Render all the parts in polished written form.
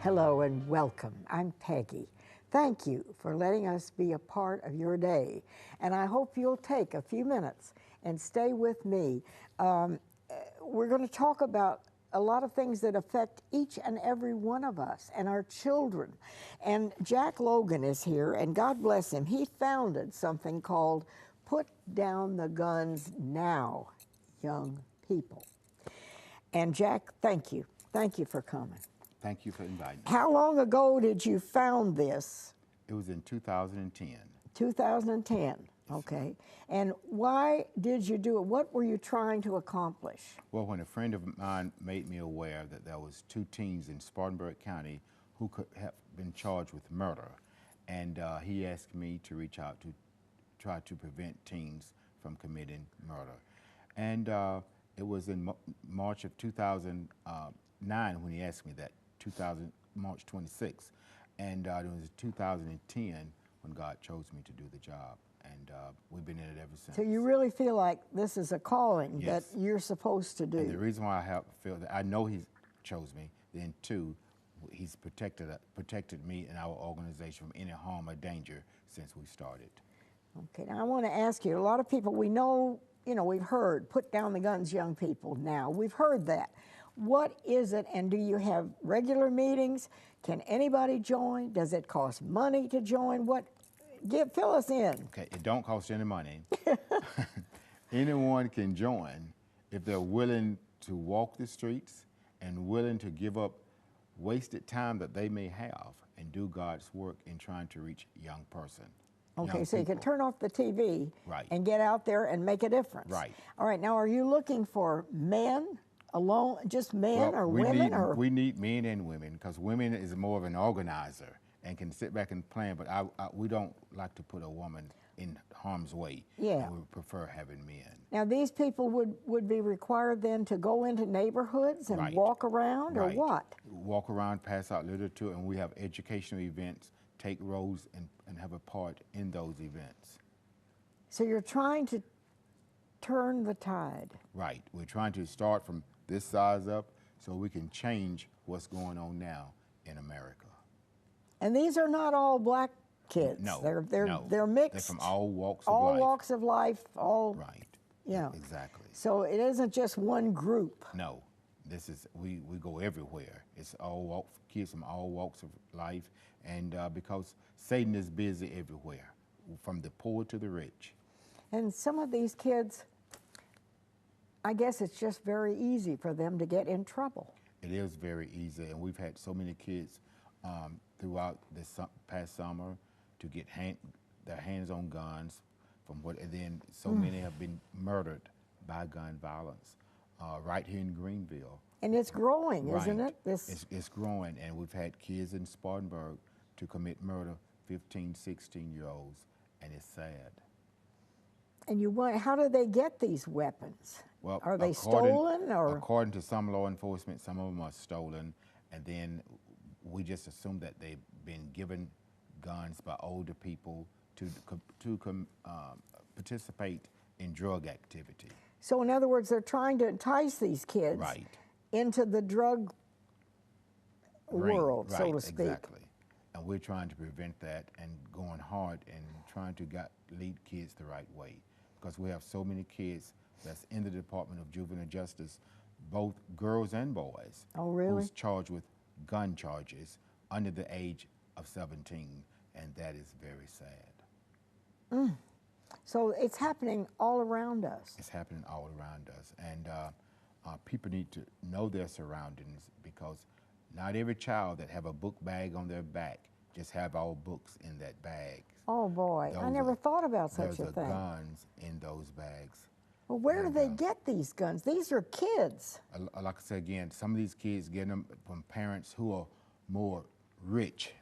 Hello and welcome. I'm Peggy. Thank you for letting us be a part of your day. And I hope you'll take a few minutes and stay with me. We're going to talk about a lot of things that affect each and every one of us and our children. And Jack Logan is here, and God bless him. He founded something called Put Down the Guns Now, Young People. And Jack, thank you. Thank you for coming. Thank you for inviting me. How long ago did you found this? It was in 2010. 2010, okay. And why did you do it? What were you trying to accomplish? Well, when a friend of mine made me aware that there was 2 teens in Spartanburg County who could have been charged with murder, and he asked me to reach out to try to prevent teens from committing murder. And it was in March of 2009 when he asked me that, March 26th. And it was 2010 when God chose me to do the job. And we've been in it ever since. So you really feel like this is a calling Yes. that you're supposed to do. And the reason why I feel that I know He chose me, then 2, He's protected me and our organization from any harm or danger since we started. Okay, now I want to ask you, a lot of people we know, we've heard, put down the guns, young people now. We've heard that. What is it, and do you have regular meetings? Can anybody join? Does it cost money to join? Fill us in. Okay, it don't cost any money. Anyone can join if they're willing to walk the streets and willing to give up wasted time that they may have and do God's work in trying to reach a young person. Okay, so you can turn off the TV Right. and get out there and make a difference. Right. All right, now are you looking for men alone, just men, Well, or women? We need men and women, because women is more of an organizer and can sit back and plan, but we don't like to put a woman in harm's way. Yeah. We prefer having men. Now these people would be required then to go into neighborhoods and Right. walk around, or Right. what? Walk around, pass out literature, and we have educational events, take roles and have a part in those events. So you're trying to turn the tide. Right. We're trying to start from this size up so we can change what's going on now in America. And these are not all black kids. No, they're no. mixed. They're from all walks of all life. walks of life. All Right. Yeah. Exactly. So it isn't just one group. No, this is we go everywhere. It's kids from all walks of life, and because Satan is busy everywhere, from the poor to the rich. And some of these kids, I guess it's just very easy for them to get in trouble. It is very easy, and we've had so many kids throughout this past summer to get their hands on guns, and then so many have been murdered by gun violence right here in Greenville. And it's growing, Right. isn't it? It's growing, and we've had kids in Spartanburg to commit murder, 15, 16-year-olds, and it's sad. And how do they get these weapons? Well, are they stolen, or? According to some law enforcement, some of them are stolen, and then we just assume that they've been given guns by older people to participate in drug activity. So in other words, they're trying to entice these kids Right. into the drug world, right, so to speak. Exactly. And we're trying to prevent that and going hard and trying to lead kids the right way, because we have so many kids that's in the Department of Juvenile Justice, both girls and boys. Oh, really? Who's charged with gun charges under the age of 17, and that is very sad. So it's happening all around us. It's happening all around us, and people need to know their surroundings, because not every child that have a book bag on their back just have all books in that bag. Oh boy, I never thought about such a thing. There's guns in those bags. Well, where do they get these guns? These are kids. Like I said again, some of these kids get them from parents who are more rich,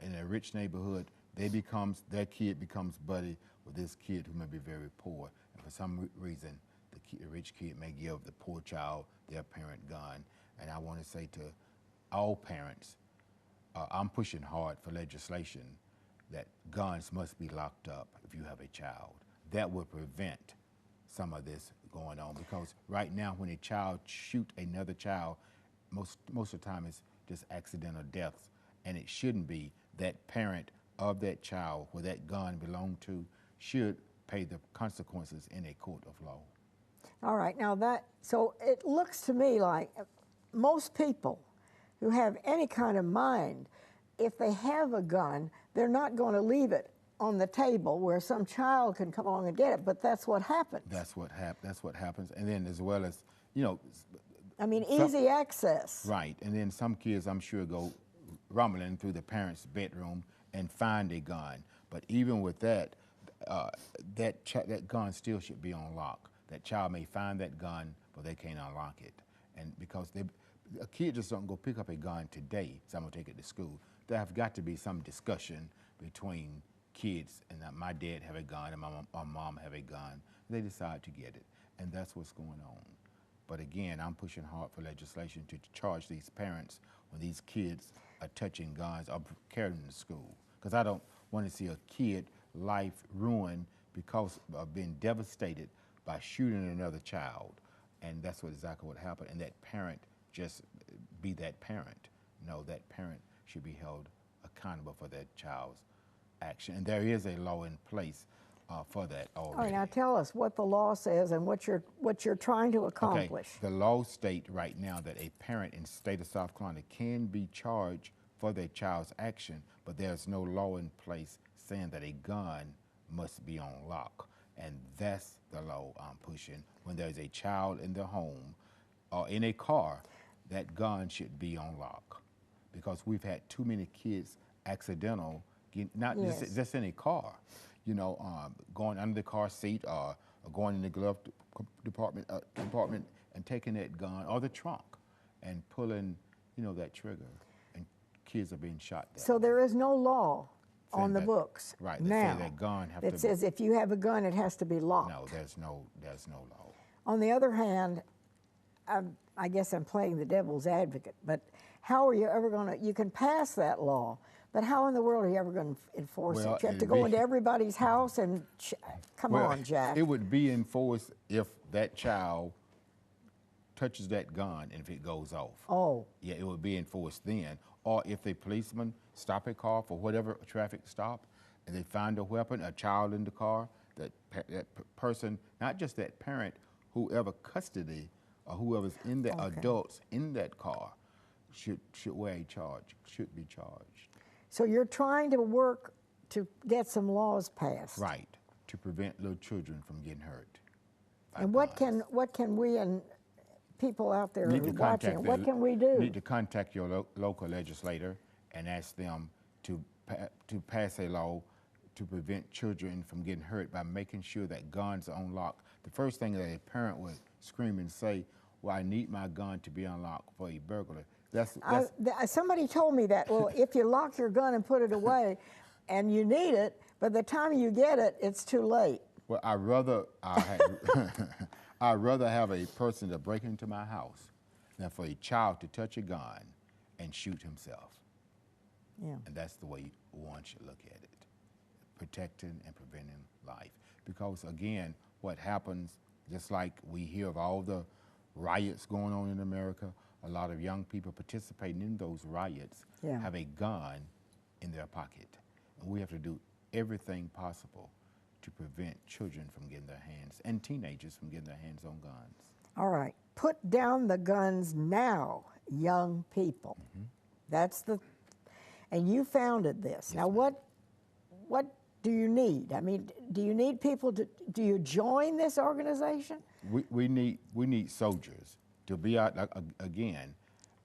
in a rich neighborhood. Their kid becomes buddy with this kid who may be very poor, and for some reason, the rich kid may give the poor child their parent gun. And I want to say to all parents, I'm pushing hard for legislation that guns must be locked up if you have a child. That will prevent some of this going on, because right now when a child shoot another child, most of the time just accidental deaths, and it shouldn't be. That parent of that child where that gun belonged to should pay the consequences in a court of law. All right, now so it looks to me like most people who have any kind of mind, if they have a gun, they're not going to leave it on the table where some child can come along and get it, but that's what happens. That's what happens, and then as well as, you know, I mean, easy access. Right, and then some kids, I'm sure, go rumbling through the parents' bedroom and find a gun. But even with that, that gun still should be on lock. That child may find that gun, but they can't unlock it. And because a kid just don't go pick up a gun today, so I'm gonna take it to school. There have got to be some discussion between kids, and that my dad have a gun and my mom have a gun. They decide to get it, and that's what's going on. But again, I'm pushing hard for legislation to charge these parents when these kids are touching guns or carrying them to school. Because I don't want to see a kid life ruined because of being devastated by shooting another child. And that's exactly what happened. And that parent just be that parent. No, that parent should be held accountable for that child's action. And there is a law in place for that already. All right, now tell us what the law says and what you're trying to accomplish. Okay. The law states right now that a parent in the state of South Carolina can be charged for their child's action, but there's no law in place saying that a gun must be on lock. And that's the law I'm pushing. When there's a child in the home or in a car, that gun should be on lock. Because we've had too many kids accidental, not just in a car, you know, going under the car seat or going in the glove department and taking that gun or the trunk and pulling, you know, that trigger, and kids are being shot there. So there is no law on the books right, now say that gun have that to says if you have a gun, it has to be locked. No, there's no law. On the other hand, I guess I'm playing the devil's advocate, but how are you ever going to, you can pass that law, but how in the world are you ever going to enforce it? You have to go into everybody's house and, come on, Jack. It would be enforced if that child touches that gun and if it goes off. Oh. Yeah, it would be enforced then. Or if the policeman stop a car for whatever traffic stop and they find a weapon, a child in the car, that person, not just that parent, whoever custody or whoever's in the adults in that car should wear a charge, should be charged. So you're trying to work to get some laws passed. Right, to prevent little children from getting hurt. And what can we and people out there who are watching, what can we do? You need to contact your local legislator and ask them to pass a law to prevent children from getting hurt by making sure that guns are unlocked. The first thing that a parent would scream and say, well, I need my gun to be unlocked for a burglar. Somebody told me that, well, if you lock your gun and put it away and you need it, by the time you get it, it's too late. Well, I'd rather have a person to break into my house than for a child to touch a gun and shoot himself. Yeah. And that's the way one should look at it, protecting and preventing life. Because again, what happens, just like we hear of all the riots going on in America, a lot of young people participating in those riots have a gun in their pocket. And we have to do everything possible to prevent children from getting their hands, and teenagers from getting their hands on guns. All right, put down the guns now, young people. That's and you founded this. Now what do you need? I mean, do you need people do you join this organization? We need soldiers to be out again,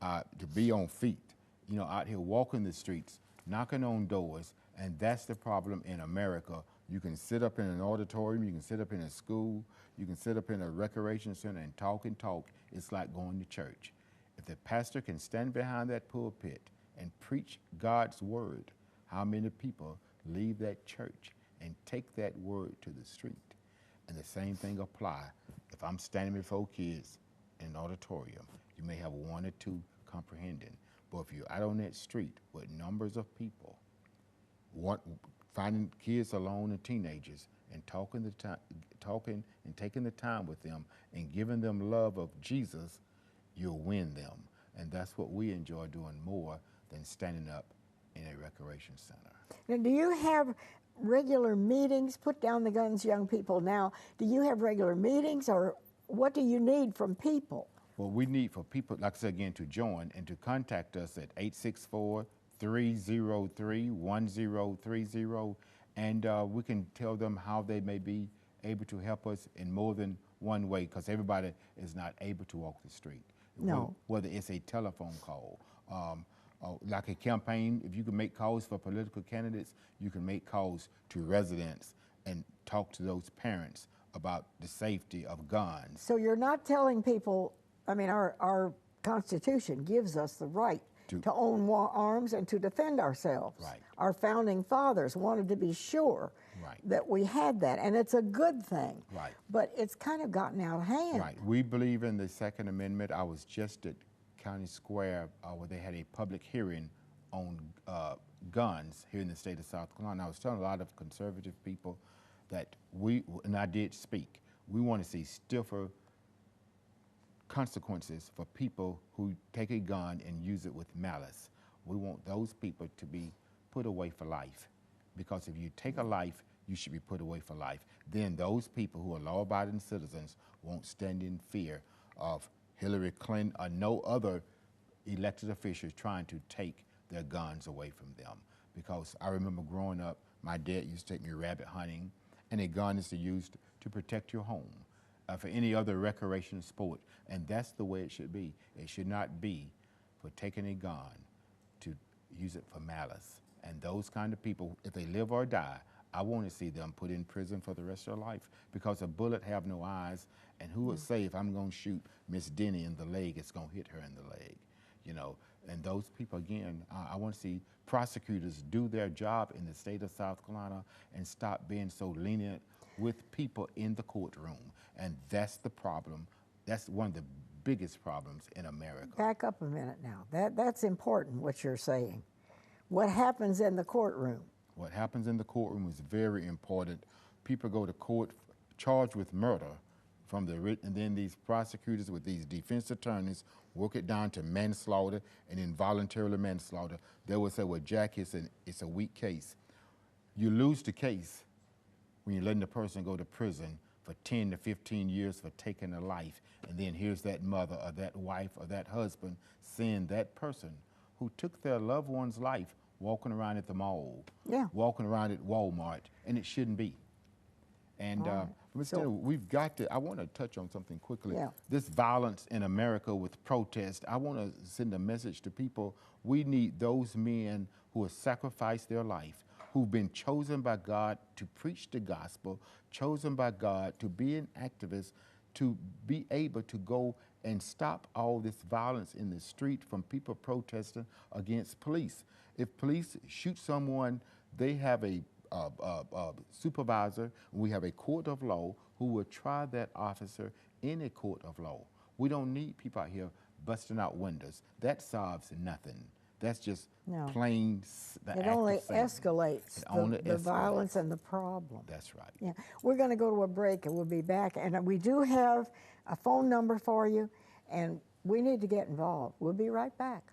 to be on feet, you know, out here walking the streets, knocking on doors, and that's the problem in America. You can sit up in an auditorium, you can sit up in a school, you can sit up in a recreation center and talk. It's like going to church. If the pastor can stand behind that pulpit and preach God's word, how many people leave that church and take that word to the street? And the same thing apply. If I'm standing before kids in an auditorium, you may have one or two comprehending. But if you're out on that street with numbers of people, finding kids alone and teenagers and talking and taking the time with them and giving them love of Jesus, you'll win them. And that's what we enjoy doing more than standing up in a recreation center. Now, do you have regular meetings? Put down the guns, young people. Now, do you have regular meetings, or what do you need from people? Well, we need for people, like I said again, to join and to contact us at 864-303-1030, and we can tell them how they may be able to help us in more than one way, because everybody is not able to walk the street. No. Whether it's a telephone call, like a campaign, if you can make calls for political candidates, you can make calls to residents and talk to those parents about the safety of guns. So you're not telling people, I mean, our Constitution gives us the right to own arms and to defend ourselves. Right. Our founding fathers wanted to be sure that we had that, and it's a good thing. Right. But it's kind of gotten out of hand. Right. We believe in the Second Amendment. I was just at County Square where they had a public hearing on guns here in the state of South Carolina. I was telling a lot of conservative people that and I did speak, we want to see stiffer consequences for people who take a gun and use it with malice. We want those people to be put away for life, because if you take a life, you should be put away for life. Then those people who are law-abiding citizens won't stand in fear of Hillary Clinton or no other elected officials trying to take their guns away from them. Because I remember growing up, my dad used to take me rabbit hunting, and a gun is used to protect your home. For any other recreational sport, and that's the way it should be. It should not be for taking a gun to use it for malice. And those kind of people, if they live or die, I want to see them put in prison for the rest of their life, because a bullet have no eyes, and who would say if I'm going to shoot Miss Denny in the leg, it's going to hit her in the leg, you know? And those people, again, I want to see prosecutors do their job in the state of South Carolina and stop being so lenient with people in the courtroom. And that's the problem. That's one of the biggest problems in America. Back up a minute now. That's important, what you're saying. What happens in the courtroom? What happens in the courtroom is very important. People go to court charged with murder from and then these prosecutors with these defense attorneys work it down to manslaughter and involuntary manslaughter. They will say, well, Jack, it's a weak case. You lose the case when you're letting the person go to prison for 10 to 15 years for taking a life, and then here's that mother or that wife or that husband seeing that person who took their loved one's life walking around at the mall, walking around at Walmart, and it shouldn't be. And we've got to, I want to touch on something quickly. This violence in America with protest, I want to send a message to people. We need those men who have sacrificed their life, who've been chosen by God to preach the gospel, chosen by God to be an activist, to be able to go and stop all this violence in the street from people protesting against police. If police shoot someone, they have a supervisor, and we have a court of law who will try that officer in a court of law. We don't need people out here busting out windows. That solves nothing. That's just plain the act It only of Satan. escalates the violence and the problem. That's right. Yeah, we're going to go to a break, and we'll be back. And we do have a phone number for you, and we need to get involved. We'll be right back.